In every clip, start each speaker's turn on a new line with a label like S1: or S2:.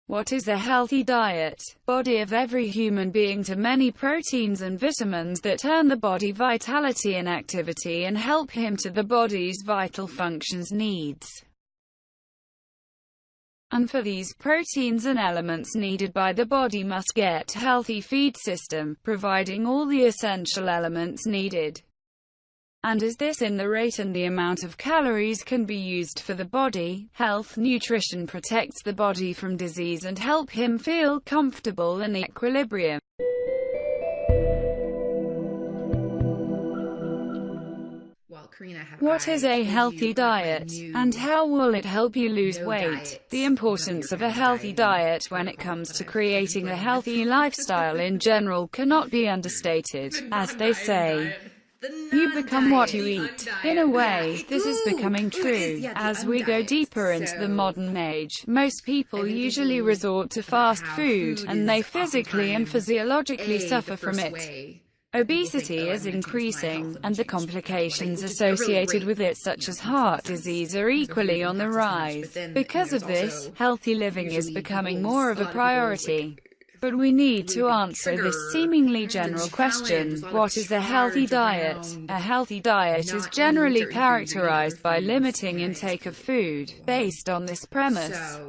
S1: What is a healthy diet? Body of every human being to many proteins and vitamins that earn the body vitality and activity and help him to the body's vital functions needs. And for these proteins and elements needed by the body must get healthy feed system, providing all the essential elements needed. And is this in the rate and the amount of calories can be used for the body. Health nutrition protects the body from disease and help him feel comfortable and equilibrium. What is a healthy diet, and how will it help you lose weight? The importance of a healthy diet when it comes to creating a healthy lifestyle in general cannot be understated. As they say, you become what you eat. In a way, this is becoming true. As we go deeper into the modern age, most people usually resort to fast food, and they physically and physiologically suffer from it. Obesity is increasing, and the complications associated with it such as heart disease are equally on the rise. Because of this, healthy living is becoming more of a priority. But we need to answer this seemingly general question: what is a healthy diet? A healthy diet is generally characterized by limiting intake of food. Based on this premise,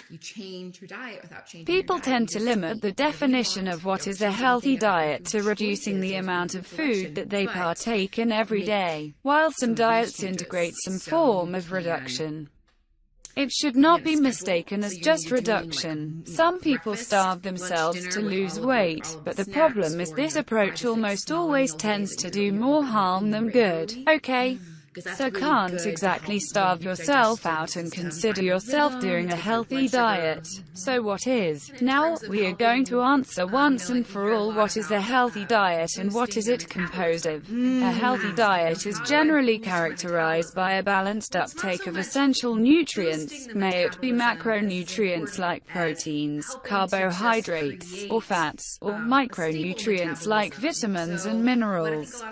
S2: you change your diet without changing
S1: people
S2: your diet.
S1: tend to limit the definition of what is a healthy diet to reducing the amount of food that they partake in every day, while some diets integrate some form of reduction. It should not be mistaken as just reduction. Some people starve themselves to lose weight, but the problem is this approach almost always tends to do more harm than good. Okay? So can't exactly starve yourself out and consider yourself doing a healthy diet. So what is? Now, we are going to answer once and for all what is a healthy diet and what is it composed of. A healthy diet is generally characterized by a balanced uptake of essential nutrients, may it be macronutrients like proteins, carbohydrates, or fats, or micronutrients like vitamins and minerals.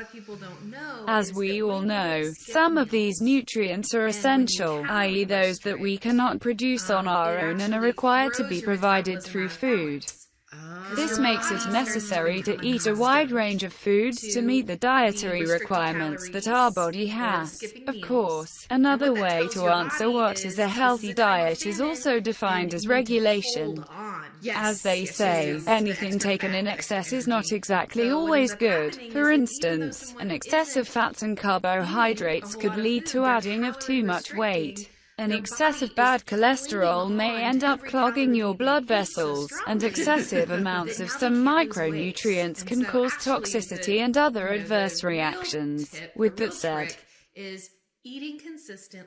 S1: As we all know, some of these nutrients are essential, i.e. those that we cannot produce on our own and are required to be provided through food. This makes it necessary to eat a wide range of foods to meet the dietary requirements that our body has. Of course, another way to answer what is a healthy diet is also defined as regulation. As they say, anything taken in excess is not exactly always good. For instance, an excess of fats and carbohydrates could lead to adding of too much weight. An excess of bad cholesterol may end up clogging your blood vessels, and excessive amounts of some micronutrients can cause toxicity and other adverse reactions. With that said,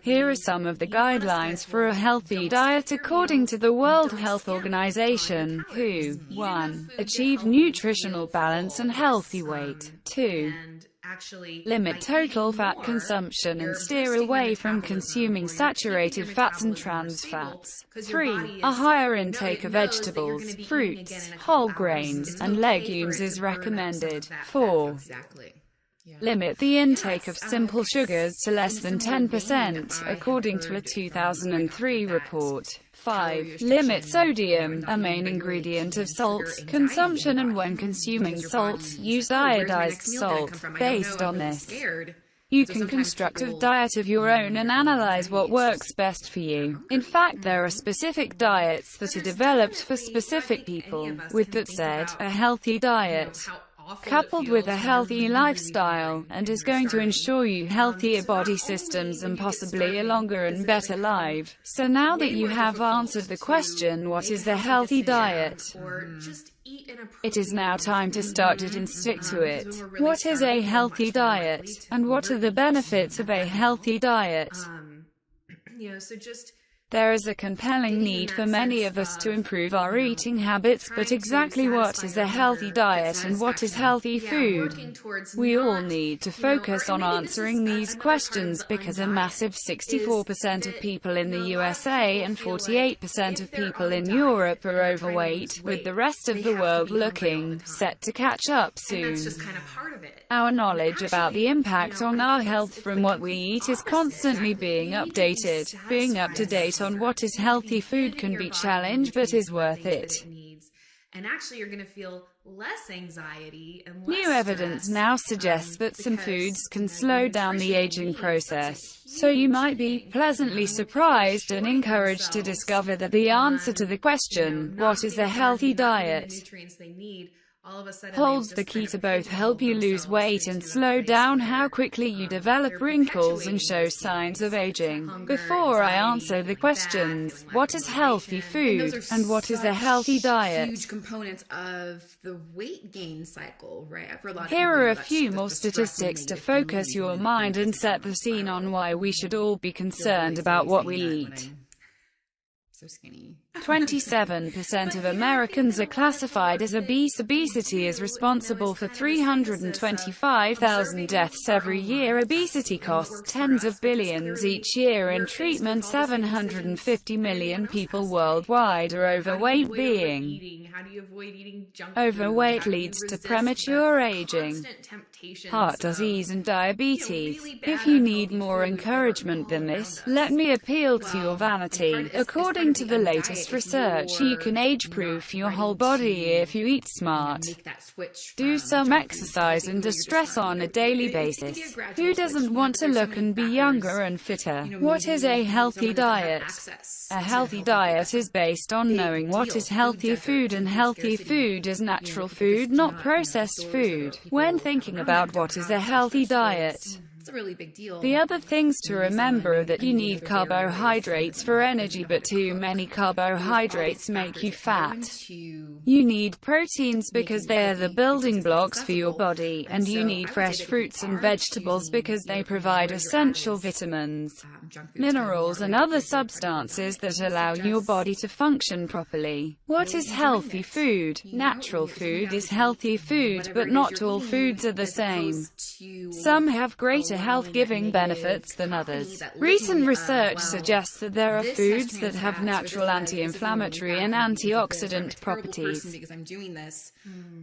S1: here are some of the guidelines for a healthy diet according to the World Health Organization, WHO. 1. Achieve nutritional balance and healthy weight. 2. Limit total fat consumption and steer away from consuming saturated fats and trans fats. 3. A higher intake of vegetables, fruits, whole grains, and legumes is recommended. 4. Limit the intake of simple sugars to less than 10%, according to a 2003 report. 5. Limit sodium, a main ingredient of salt, consumption, and when consuming salt, use iodized salt. Based on this, you can construct a diet of your own and analyze what works best for you. In fact, there are specific diets that are developed for specific people. With that said, a healthy diet coupled with a healthy lifestyle, and is going to ensure you healthier body systems and possibly a longer and better life. So now that you have answered the question, what is a healthy diet? It is now time to start it and stick to it. What is a healthy diet? And what are the benefits of a healthy diet? There is a compelling need for many of us to improve our eating habits, but exactly what is a healthy diet and what is healthy food? We all need to focus on answering these questions because a massive 64% of people in the USA and 48% of people in Europe are overweight, with the rest of the world looking set to catch up soon. Our knowledge about the impact on our health from what we eat is constantly being updated. Being up to date debate on what is healthy food can be challenged, but is worth it.
S2: And actually, you're going to feel less anxiety and less
S1: New evidence now suggests that some foods can slow down the aging process, so you might be pleasantly surprised and encouraged to discover that the answer to the question, what is a healthy diet, holds the key to both help you lose weight and slow down how quickly you develop wrinkles and show signs of aging. Before I answer the questions, what is healthy food, and what is a healthy diet?
S2: Huge components of the weight gain cycle, right?
S1: Here are a few more statistics to focus your mind and set the scene on why we should all be concerned about what we eat.
S2: So skinny.
S1: 27% of Americans are classified as obese. Obesity is responsible for 325,000 deaths every year. Obesity costs tens of billions each year in treatment. 750 million people worldwide are overweight.
S2: How do you avoid eating junk
S1: Overweight
S2: food?
S1: leads to premature aging, heart disease and diabetes. If you need more encouragement than this, let me appeal to your vanity. According to the latest research, you can age-proof your whole body if you eat smart, do some exercise and distress on a daily basis. Who doesn't want to look and be younger and fitter? What is a healthy diet? A healthy diet is based on knowing what is healthy food, and healthy food is natural food, not processed food. When thinking about what is a healthy diet,
S2: it's a really big deal.
S1: the other things to remember are that you need carbohydrates for energy, but too many carbohydrates make you fat. You need proteins because they are the building blocks for your body, and you need fresh fruits and vegetables because they provide essential vitamins, minerals and other substances that allow your body to function properly. What is healthy food? Natural food is healthy food, but not all foods are the same. Some have greater health-giving benefits than others. Recent research suggests that there are foods that have natural anti-inflammatory and antioxidant properties.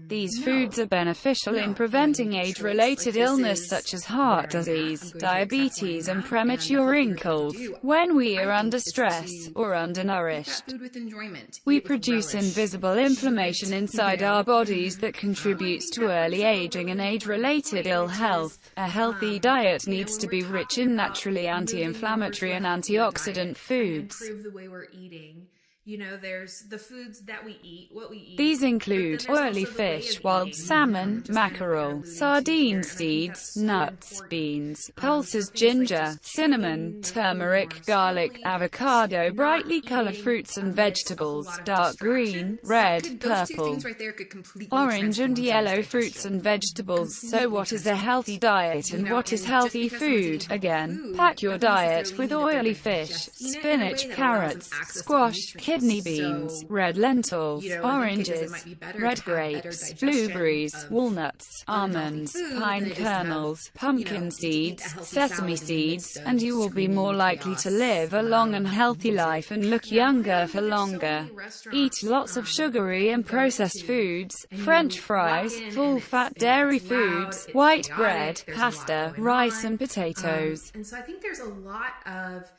S1: These foods are beneficial in preventing age-related illness such as heart disease, diabetes, and premature wrinkles. When we are under stress or undernourished, we produce invisible inflammation inside our bodies that contributes to early aging and age-related ill health. A healthy diet needs to be rich in naturally anti-inflammatory and antioxidant foods.
S2: Improve the way we're eating. You know, there's the foods that we eat, what we eat.
S1: These include oily fish, wild salmon, mackerel, sardine seeds, nuts, beans, pulses, ginger, cinnamon, turmeric, garlic, avocado, brightly colored fruits and vegetables, dark green, red, purple, orange and yellow fruits and vegetables. So what is a healthy diet and what is healthy food? Again, pack your diet with oily fish, spinach, carrots, squash, kidney beans, red lentils, oranges, red grapes, blueberries, walnuts, almonds, pine kernels, pumpkin seeds, sesame seeds, and you will be more likely to live a long and healthy life and look younger for longer. Eat lots of sugary and processed foods, French fries, full-fat dairy foods, white bread, pasta, rice and potatoes.
S2: And so I think there's a lot of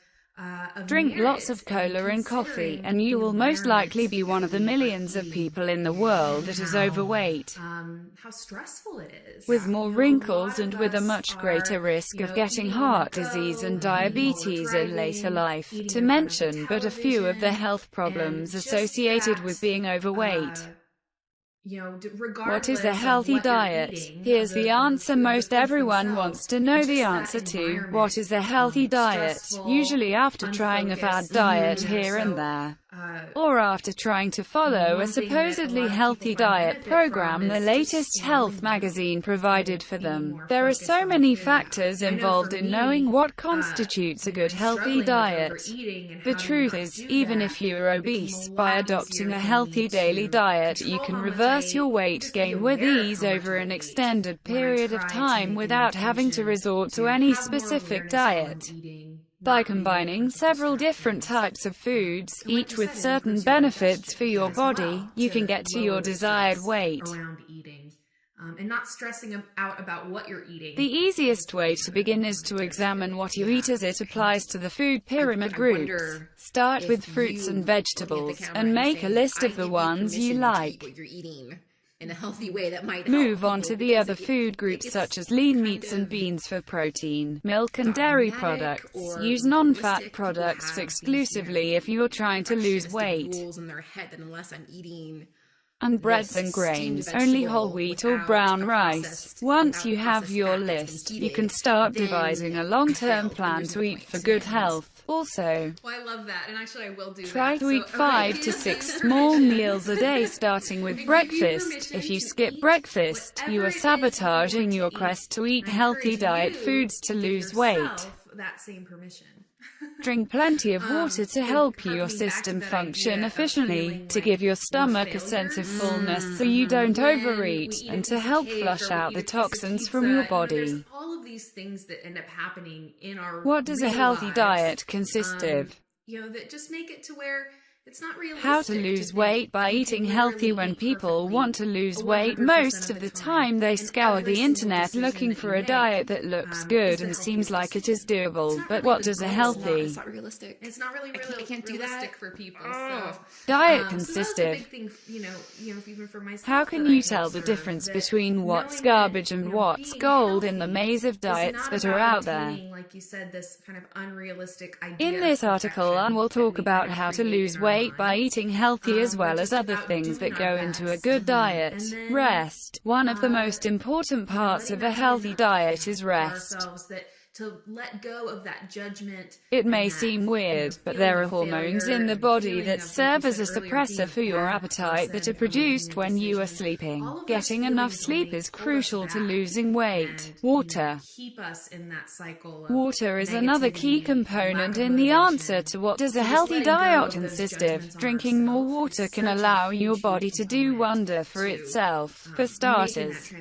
S1: Drink lots of cola and coffee, and you will most likely be one of the millions of people in the world that is overweight,
S2: how stressful it is,
S1: with more wrinkles and with a much greater risk of getting heart disease and diabetes in later life, to mention but a few of the health problems associated with being overweight. What is a healthy diet? Here's the answer most everyone wants to know the answer to. What is a healthy diet? Usually after trying a fad diet here and there, or after trying to follow a supposedly healthy diet program the latest health magazine provided for them. There are so many factors involved in knowing what constitutes a good healthy diet. The truth is, even if you are obese, by adopting a healthy daily diet you can reverse your weight gain with ease over an extended period of time without having to resort to any specific diet. By combining several different types of foods, each with certain benefits for your body, you can get to your desired weight.
S2: and not stressing out about what you're eating.
S1: The easiest way to begin is to examine what you eat as it applies to the food pyramid groups. Start with fruits and vegetables, and make a list of the ones you like.
S3: What you're eating in a healthy way that might
S1: Move on to the other food groups such as lean meats and beans for protein, milk and dairy products. Use non-fat products exclusively if you're trying to lose weight. And breads and grains, only whole wheat or brown rice. Once you have your list, you can start devising a long-term plan to eat for good health. Also,
S2: I love that, and actually I will do
S1: try
S2: that.
S1: to eat 5 to 6 small meals a day, starting with breakfast. If you skip breakfast, you are sabotaging your quest to eat healthy diet foods to lose weight.
S2: That same permission.
S1: Drink plenty of water to help your system function efficiently, to give your stomach a sense of fullness so you don't overeat, and to help flush out the toxins from your body.
S2: All of these things that end up happening in our
S1: What does a healthy diet consist of?
S2: That just make it to where it's not realistic.
S1: How to lose weight by eating healthy. When people want to lose weight, most of the time they scour the internet looking for a diet that looks good and seems like it is doable. But what does a healthy
S3: It's not realistic.
S2: It's not really
S3: I can't do
S2: realistic
S3: that
S2: for people. So,
S1: diet
S2: so
S1: consist
S2: that's a
S1: of?
S2: big thing, even for myself.
S1: How can you tell the difference between what's garbage and what's gold in the maze of diets that are out there?
S2: Like you said, this kind of unrealistic idea.
S1: In this article, Anne will talk about how to lose weight by eating healthy as well as other things that go into a good diet. Rest. One of the most important parts of a healthy diet is rest.
S2: To let go of that judgment.
S1: It may seem weird, but there are hormones in the body that serve as a suppressor for your appetite that are produced when you are sleeping. Getting enough sleep is crucial to losing weight. Water.
S2: Keep us in that cycle.
S1: Water is another key component in the answer to what does a healthy diet consist of. Drinking more water can allow your body to do wonder for itself. For starters,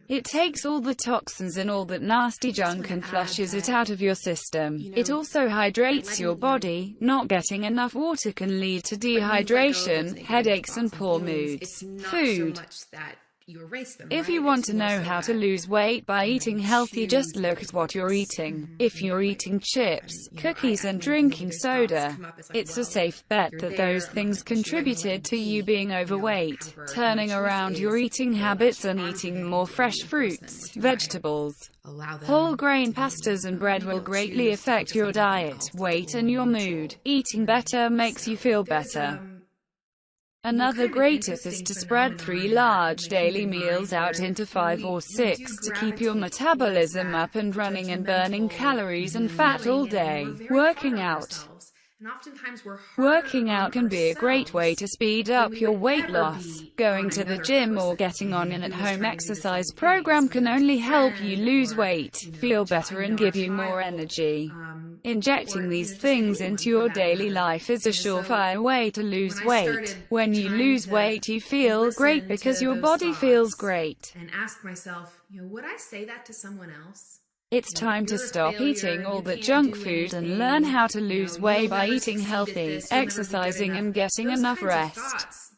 S1: it takes all the toxins and all that nasty junk and flushes it out of your system. It also hydrates your body. Not getting enough water can lead to dehydration, headaches and poor moods. Food. If you want to know how to lose weight by eating healthy, just look at what you're eating. If you're eating chips, cookies and drinking soda, it's a safe bet that those things contributed to you being overweight. Turning around your eating habits and eating more fresh fruits, vegetables, whole grain pastas and bread will greatly affect your diet, weight and your mood. Eating better makes you feel better. Another great tip is to spread 3 large daily meals out into 5 or 6 to keep your metabolism up and running and burning calories and fat all day. Working out. Working out can be a great way to speed up your weight loss. Going to the gym or getting on an at-home exercise program can only help you lose weight, feel better and give you more energy. Injecting these things into your daily life is a surefire way to lose weight. When you lose weight, you feel great because your body feels great.
S2: And ask myself, would I say that to someone else?
S1: It's time to stop eating all that junk food and learn how to lose weight by eating healthy, exercising and getting enough rest.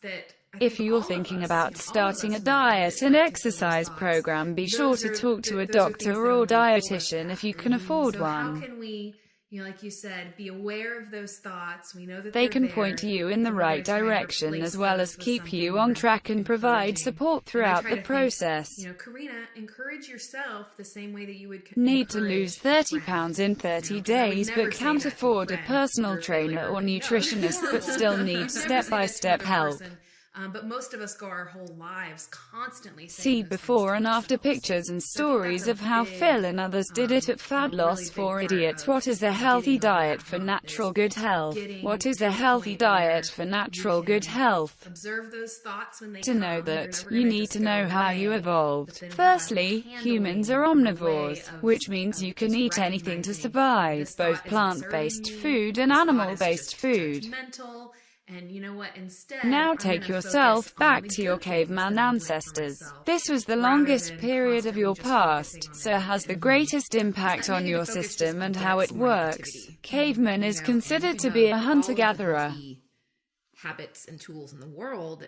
S1: If you're thinking about starting a diet and exercise program, be sure to talk to a doctor or dietitian if you can afford one.
S2: How can we, like you said, be aware of those thoughts? We know that
S1: they can point you in the right direction as well as keep you on track and provide support throughout the process.
S2: Karina, encourage yourself the same way that you would
S1: need to lose 30 pounds in 30 days but can't afford a personal trainer or nutritionist but still need step-by-step help.
S2: But most of us go our whole lives constantly
S1: see before and after pictures and stories of how Phil and others did it at Fat Loss for Idiots. What is a healthy diet for natural good health? What is a healthy diet for natural good health?
S2: Observe those thoughts when they
S1: to know that, you need to know how you evolved. Firstly, humans are omnivores, which means you can eat anything to survive, both plant-based food and animal-based food.
S2: And you know what, instead,
S1: now take yourself back to your caveman ancestors. This was the longest period of your past, so has the greatest impact on your system and how it works. Caveman is considered to be a hunter-gatherer.
S3: Habits and tools in the world,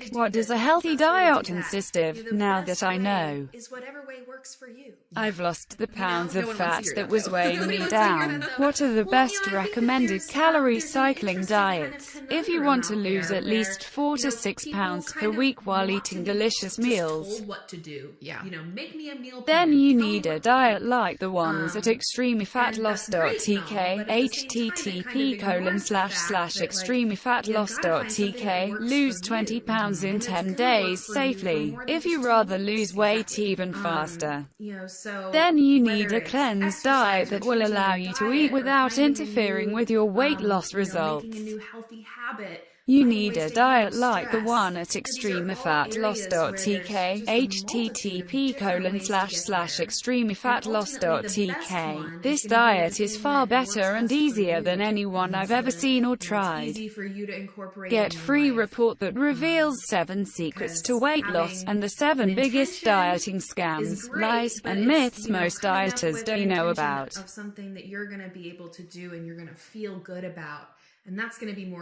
S1: ask, what does a healthy diet consist of? Now that I know,
S2: is whatever way works for you.
S1: I've lost the pounds
S3: No
S1: of
S3: one wants to
S1: fat
S3: hear
S1: that
S3: that,
S1: was
S3: though.
S1: weighing
S3: Nobody
S1: me
S3: wants to hear
S1: down.
S3: that, though.
S1: What are the
S2: Well,
S1: best
S2: I think that
S1: recommended
S2: there's
S1: calorie
S2: an
S1: cycling
S2: interesting kind of
S1: diets? If you
S2: conundrum
S1: want to
S2: out
S1: lose
S2: there
S1: at
S2: where,
S1: least 4 to 6
S2: people
S1: pounds
S2: kind
S1: per
S2: of
S1: week while
S2: want to
S1: eating
S2: be
S1: delicious
S2: just
S1: meals,
S2: told what to do.
S3: Yeah.
S2: Make me a meal
S1: then
S2: plan.
S1: you
S2: Tell me
S1: need a
S2: what to eat.
S1: diet like the ones at extremefatloss.tk,
S2: but at the same time, it kind of ignores the fact that, like,
S1: http://extremefatloss.tk, lose 20 pounds in
S2: and it's
S1: 10
S2: gonna
S1: days
S2: work for you for
S1: safely.
S2: more than
S1: If
S2: just
S1: you
S2: 2
S1: rather
S2: weeks.
S1: lose weight
S2: Exactly.
S1: even faster,
S2: So
S1: then you need
S2: whether
S1: a
S2: it's
S1: cleansed diet
S2: exercise or
S1: that will
S2: changing
S1: allow
S2: your
S1: you to eat
S2: diet or
S1: without
S2: finding a
S1: interfering
S2: new,
S1: with your weight loss
S2: making a
S1: results.
S2: new healthy habit,
S1: You
S2: finding
S1: need
S2: ways
S1: a
S2: to handle
S1: diet like the
S2: stress.
S1: one at
S2: These are all areas where there's
S1: extremefatloss.tk,
S2: just a multitude of different ways to get there. And ultimately, the best
S1: http://extremefatloss.tk.
S2: one is
S1: This
S2: going to be the
S1: diet is
S2: thing
S1: far
S2: that works
S1: better and
S2: best for
S1: easier than
S2: you.
S1: anyone
S2: And
S1: I've
S2: it's
S1: ever
S2: gonna,
S1: seen or
S2: it's
S1: tried.
S2: easy for you to incorporate
S1: Get
S2: in your
S1: free
S2: life.
S1: report that reveals 7 secrets to
S2: Because
S1: weight loss
S2: having
S1: and the
S2: an
S1: 7 biggest
S2: intention
S1: dieting
S2: is
S1: scams, lies,
S2: great, but
S1: and
S2: it's,
S1: myths most
S2: coming up
S1: dieters
S2: with an
S1: don't know
S2: intention
S1: about.
S2: of something that you're going to be able to do and you're going to feel good about. And that's going to be more